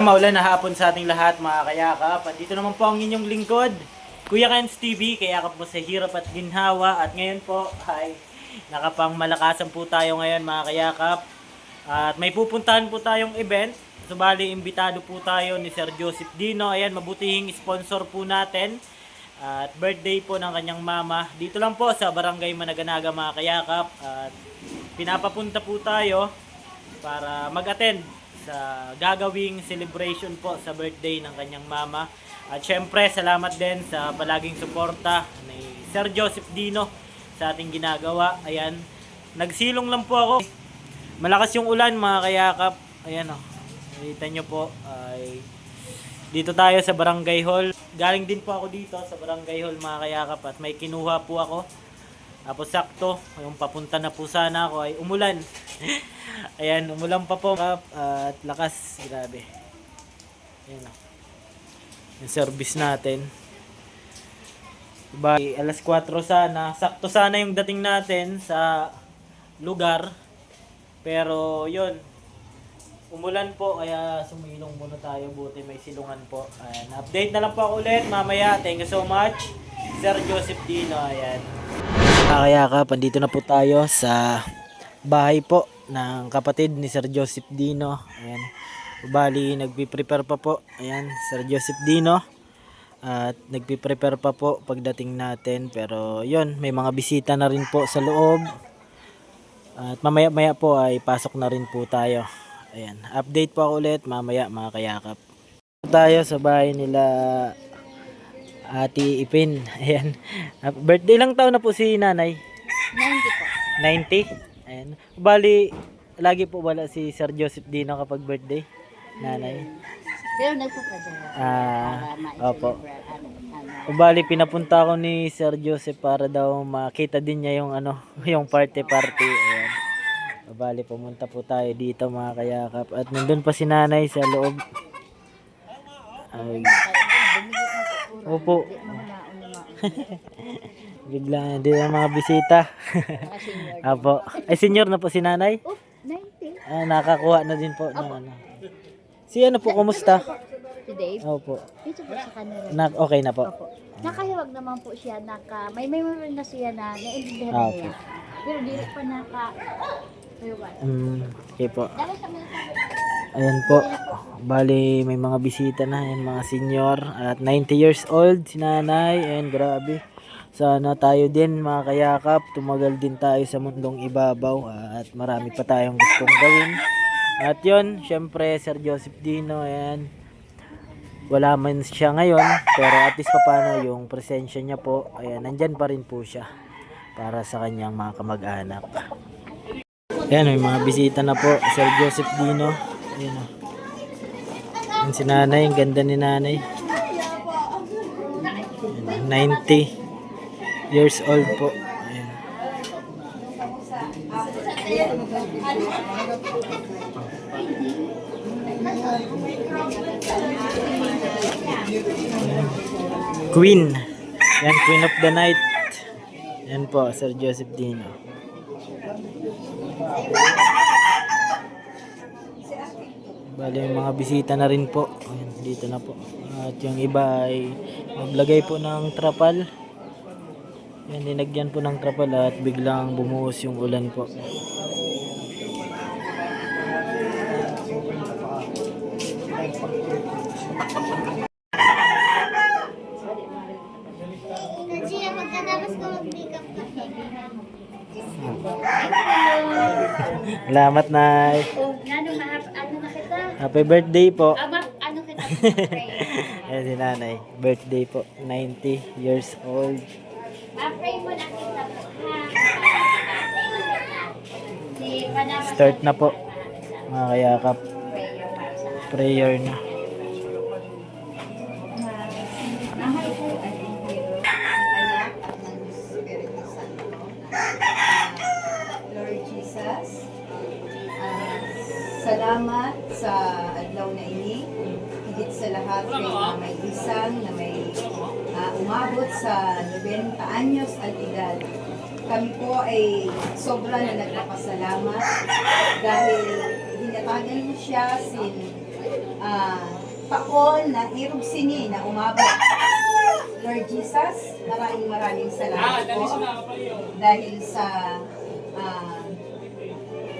maulan na hapon sa ating lahat mga kayakap. At dito naman po ang inyong lingkod, Kuya Kenz TV, kayakap po sa hirap at ginhawa. At ngayon po ay nakapang malakasan po tayo ngayon mga kayakap. At may pupuntahan po tayong event. Subali, imbitado po tayo ni Sir Joseph Dino. Ayan, mabutihing sponsor po natin. At birthday po ng kanyang mama. Dito lang po sa Barangay Managanaga mga kayakap. At pinapapunta po tayo para mag-attend sa gagawing celebration po sa birthday ng kanyang mama. At syempre, salamat din sa palaging suporta ni Sir Joseph Dino sa ating ginagawa. Ayan, nagsilong lang po ako. Malakas yung ulan mga kayakap. Ayan o, nakita nyo po ay dito tayo sa Barangay Hall. Galing din po ako dito sa Barangay Hall mga kayakap at may kinuha po ako. Tapos sakto, yung papunta na po sana ako ay umulan. Ayan, umulan pa po at lakas, grabe. Ayan o. Yung service natin. Diba, alas 4 sana. Sakto sana yung dating natin sa lugar. Pero yun, umulan po kaya sumilong muna tayo. Buti may silungan po. Ayan, update na lang po ako ulit mamaya. Thank you so much, Sir Joseph Dino. Ayan. Kaya pandito na po tayo sa bahay po ng kapatid ni Sir Joseph Dino. Ayan. Bali, nagpi-prepare pa po. Ayan, Sir Joseph Dino. At nagpi-prepare pa po pagdating natin. Pero yun, may mga bisita na rin po sa loob. At mamaya-maya po ay pasok na rin po tayo. Ayan, update po ako ulit mamaya mga kayakap. Tayo sa bahay nila Ate Ipin. Ayan. Birthday lang taon na po si nanay. 90 po. 90. Ayan. Bali, lagi po wala si Sir Joseph Dino kapag birthday, nanay. Pero nagpo-present. Opo. Bali, pinapunta ako ni Sir Joseph para daw makita din niya yung yung party. Ayan. Bali, pumunta po tayo dito mga kayakap. At nandun pa si nanay sa loob. Ay. Opo. Bigla din ang mga bisita. Apo. Ay, senior na po si nanay? 90. Nakakuha na din po ng ano. Si ano po, kumusta? Si Dave? Opo. Ito po sa kanila. Okay na po. Opo. Nakahiwag naman po siya. May memory na siya na naiintindihan Ah, niya. Pero dili pa Okay po. Dahil sa mga Ayan po. Bali, may mga bisita na. Ayan, mga senior. At 90 years old si nanay. Ayan, grabe. Sana tayo din mga kayakap. Tumagal din tayo sa mundong ibabaw. At marami pa tayong gustong gawin. At yun, syempre, Sir Joseph Dino. Ayan. Wala man siya ngayon. Pero at least paano yung presensya niya po. Ayan, nandyan pa rin po siya. Para sa kanyang mga kamag-anak. Ayan, may mga bisita na po. Sir Joseph Dino. Ayan o. Ayan si nanay. Ang ganda ni nanay. Ayan, 90 years old po. Ayan. Queen. Ayan, Queen of the Night. Ayan po, Sir Joseph Dino. Bali, yung mga bisita na rin po. Ayan, dito na po. At yung iba ay maglagay po ng trapal. Ayan, dinagyan po ng trapal at biglang bumuhos yung ulan po. Salamat, Nay. Ano na kita? Happy birthday po. Ano kita? Ayan si nanay. Birthday po. 90 years old. Pray mo na kita. Start na po. Mga kayakap. Prayer na. Mahal po ay anak at ng Espiritu Santo. Lord Jesus, salamat sa adlaw na ini. Higit sa lahat kay Mamay Isang na may umabot sa 90 anyos at edad. Kami po ay sobra na nagpapasalamat dahil hinatagan mo siya taon na irog sini na umabot. Lord Jesus, maraming salamat po dahil sa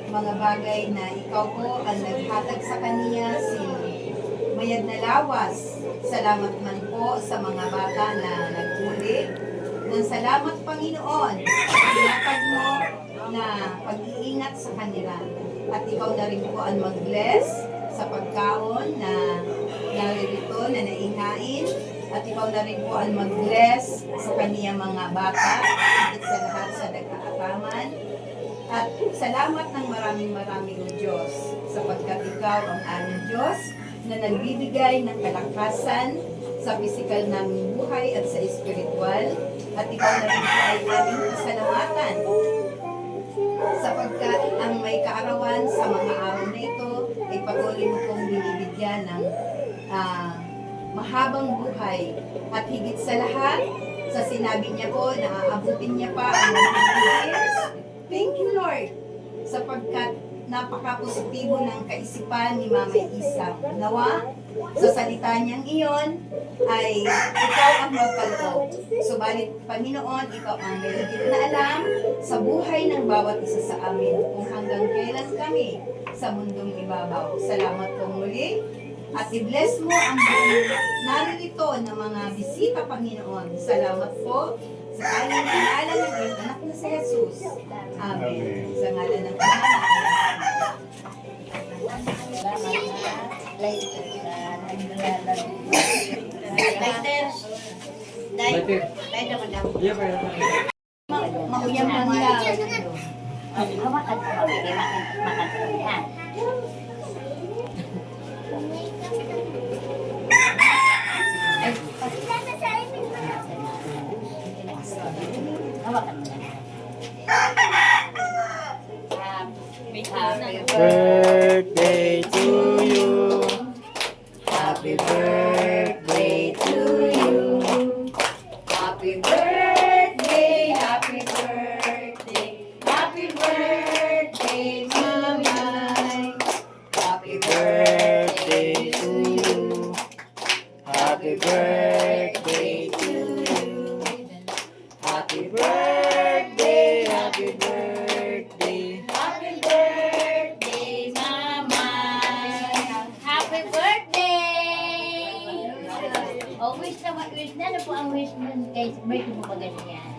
mga bagay na ikaw po ang naghatag sa kaniya, si Mayad na Lawas. Salamat man po sa mga bata na nagpuli. Nang salamat, Panginoon, pinatag mo na pag-iingat sa kanila. At ikaw na rin po ang mag-bless sa pagkaon na naririto na naihain. At ikaw na rin po ang mag-bless sa kaniyang mga bata, higit sa lahat sa nagkakataman. At salamat ng maraming O Diyos, sapagkat ikaw ang aming Diyos na nagbibigay ng kalakasan sa pisikal naming buhay at sa espiritual. At ikaw na rin po ay aming pasalamatan, sapagkat ang may kaarawan sa mga araw na ito ay patuloy mo kong binibigyan ng mahabang buhay. At higit sa lahat, sa sinabi niya po na aabutin niya pa ang 100 years. Thank you, Lord, sapagkat napaka-positibo ng kaisipan ni Mama Isa. Nawa, sa salita niyang iyon, ay ikaw ang magpaloob. Subalit, Panginoon, ikaw ang may higit na alam sa buhay ng bawat isa sa amin kung hanggang kailan kami sa mundong ibabaw. Salamat po muli. At i-bless mo ang buong naririto ng mga bisita, Panginoon. Salamat po sa kanyang pangalan ng iyong anak na si Jesus. Amen. Sa ngalan ng anak. Mauyang panglaw. Birthday to you. Happy birthday to you. Happy birthday, happy birthday, happy birthday, Mama. Happy Birthday to you. Happy birthday to you. Happy birthday, happy birthday. Happy birthday, Mama! Happy birthday! O, wish na. Ano po ang wish nun kay birthday mo ba ganyan?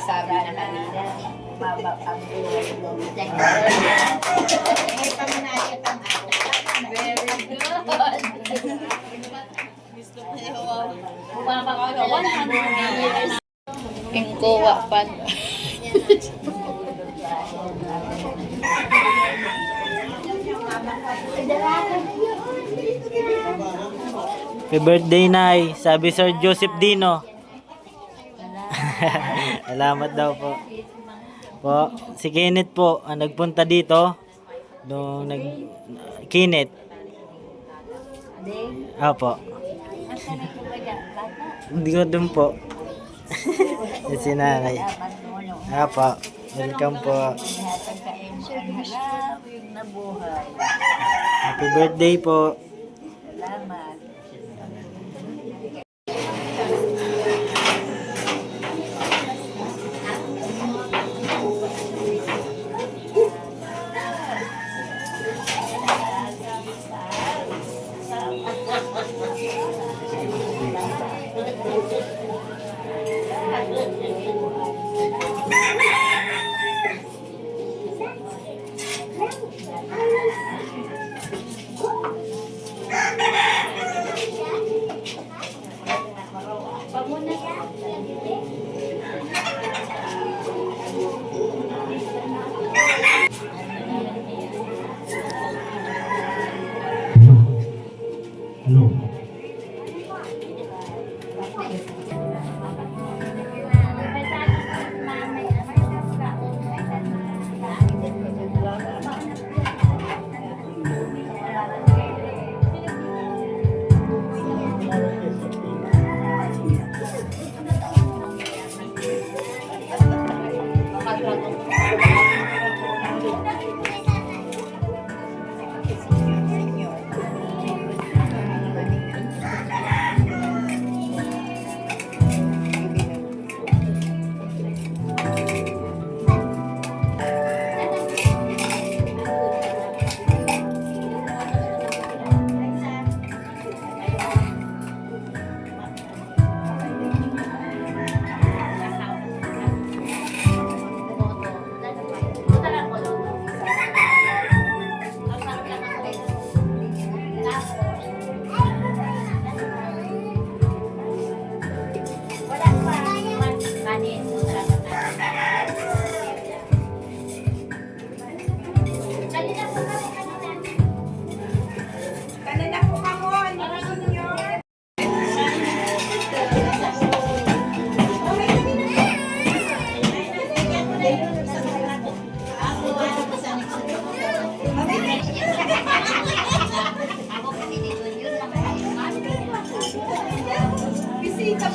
Sabi na kanina. Mabak ang buhay mo. Thank you. Very good. Bumabak ako 100 years. Kingkowa pan. Happy birthday, Nay. Sabi Sir Joseph Dino. Salamat daw po. Po, si Kenneth po ang nagpunta dito nung Kenneth. Opo. Hindi ko dun po. Si nanay. Opo. Welcome po. Happy birthday po. Salamat.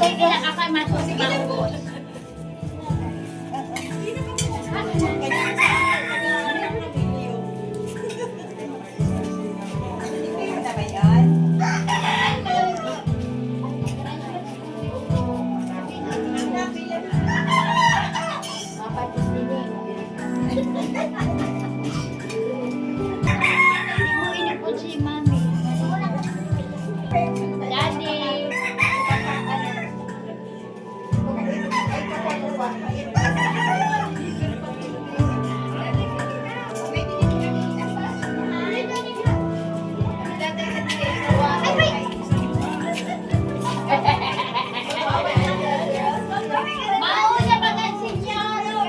Ay, kinakakay masusunod ko. Ano ba yan? Mapatis din eh. Hindi mo inipon si Mami. Daddy. Mauna pa ka senyoro.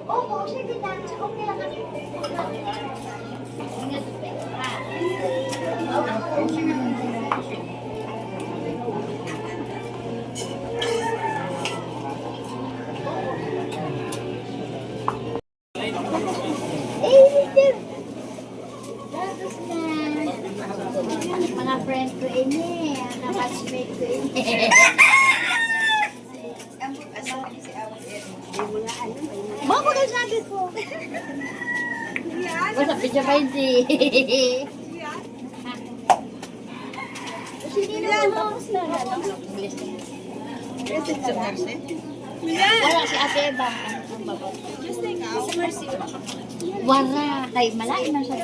Opo, sige lang. Okay lang kami. Ingat tapos na. Mga friend ko ini, mga batchmate ko ini. Mama ka sabi ko. Basta pizza pa hindi. Hindi na mo. Wala si Ate Eva. Wala. Kay malain man siya.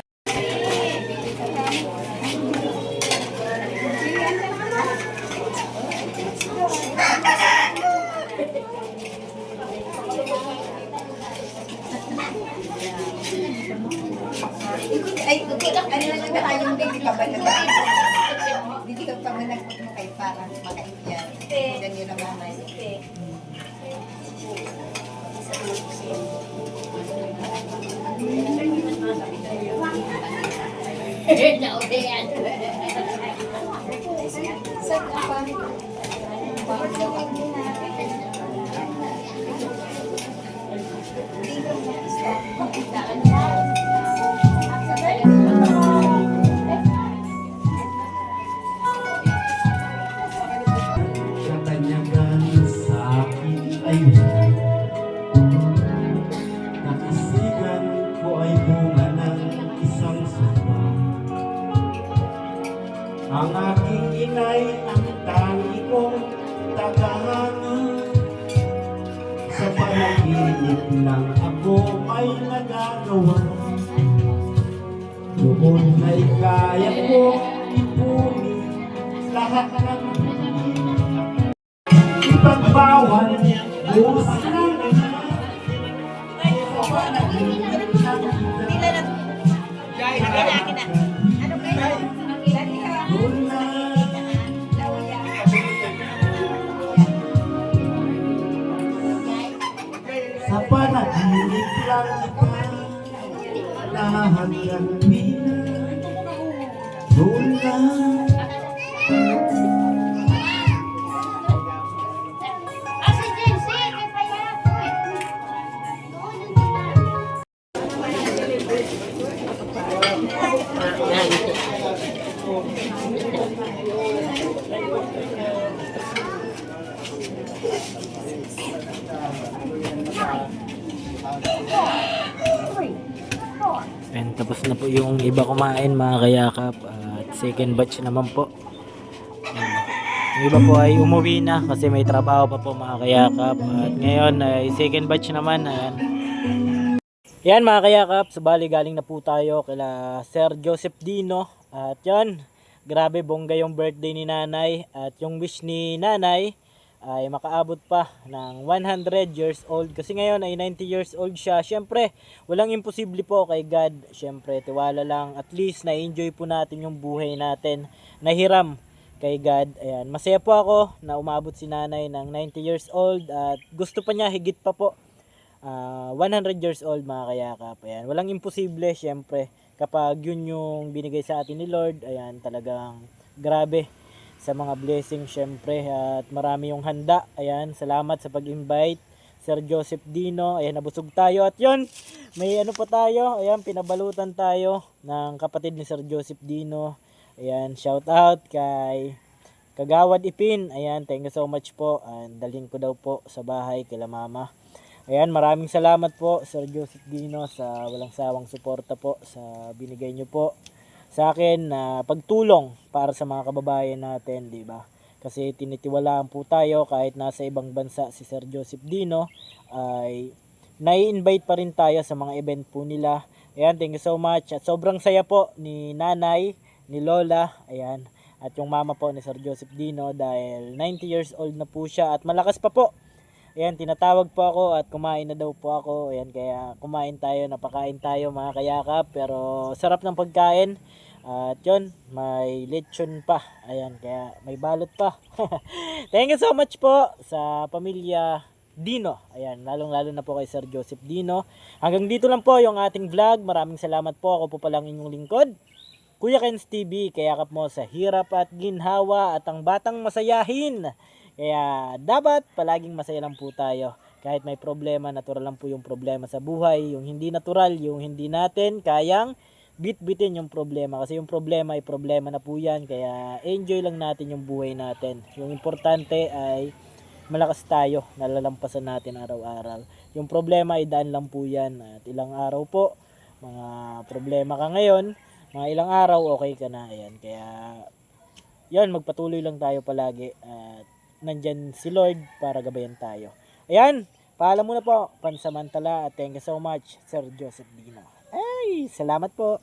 Ay, ano lang na tayong hindi ka ba hindi ka pa managpag mo kay parang makaintiyan. Ganyan lang naman. Naulian. Saan ka pa? Katanyagan sa akin ay wala. Nakisigan ko ay bunga ng isang suba. Ang aking inay ang tangi kong tagahanga. Sa panaginip lang ako may nagagawa. Doon ay kaya ko ipunin lahat ng ipagbawal mo sila sa panaginip lang ikaw na hanggang pina doon na. Si Jensi, may payapo eh. And tapos na po yung iba kumain mga kayakap. At second batch naman po. Ayan. Yung iba po ay umuwi na kasi may trabaho pa po mga kayakap. At ngayon ay second batch naman. Ayan. Yan mga kayakap. Sabali galing na po tayo kila Sir Joseph Dino. At yan. Grabe bongga yung birthday ni nanay. At yung wish ni nanay ay makaabot pa ng 100 years old kasi ngayon ay 90 years old siya. Syempre, walang imposible po kay God. Syempre, tiwala lang, at least na-enjoy po natin yung buhay natin. Nahiram kay God. Ayan, masaya po ako na umabot si nanay ng 90 years old at gusto pa niya higit pa po. 100 years old mga kayakap. Ayan, walang imposible syempre kapag yun yung binigay sa atin ni Lord. Ayan, talagang grabe sa mga blessing syempre at marami yung handa. Ayan, salamat sa pag-invite Sir Joseph Dino. Ayan, nabusog tayo. At yun, may ano pa tayo. Ayan, pinabalutan tayo ng kapatid ni Sir Joseph Dino. Ayan, shout out kay Kagawad Ipin. Ayan, thank you so much po. Dalhin ko daw po sa bahay kila mama. Ayan, maraming salamat po Sir Joseph Dino sa walang sawang suporta po sa binigay nyo po sa akin na pagtulong para sa mga kababayan natin, di ba? Kasi tinitiwalaan po tayo kahit nasa ibang bansa si Sir Joseph Dino ay nai-invite pa rin tayo sa mga event po nila. Ayan, thank you so much. At sobrang saya po ni nanay, ni lola, ayan. At yung mama po ni Sir Joseph Dino dahil 90 years old na po siya at malakas pa po. Ayan, tinatawag po ako at kumain na daw po ako. Ayan, kaya kumain tayo, napakain tayo mga kayakap. Pero sarap ng pagkain. At yun, may lechon pa. Ayan, kaya may balot pa. Thank you so much po sa pamilya Dino. Ayan, lalong-lalo na po kay Sir Joseph Dino. Hanggang dito lang po yung ating vlog. Maraming salamat po. Ako po palang inyong lingkod, Kuya Ken's TV. Kayakap mo sa hirap at ginhawa at ang batang masayahin. Kaya dapat palaging masaya lang po tayo. Kahit may problema, natural lang po yung problema sa buhay. Yung hindi natural, yung hindi natin kayang bit-bitin yung problema. Kasi yung problema ay problema na po yan. Kaya enjoy lang natin yung buhay natin. Yung importante ay malakas tayo. Nalalampasan natin araw-araw. Yung problema ay daan lang po yan. At ilang araw po, mga problema ka ngayon, mga ilang araw okay ka na. Ayan. Kaya yan, magpatuloy lang tayo palagi. At nandyan si Lord para gabayan tayo. Ayan, paalam muna po, pansamantala at thank you so much Sir Joseph Dino. Ay, salamat po.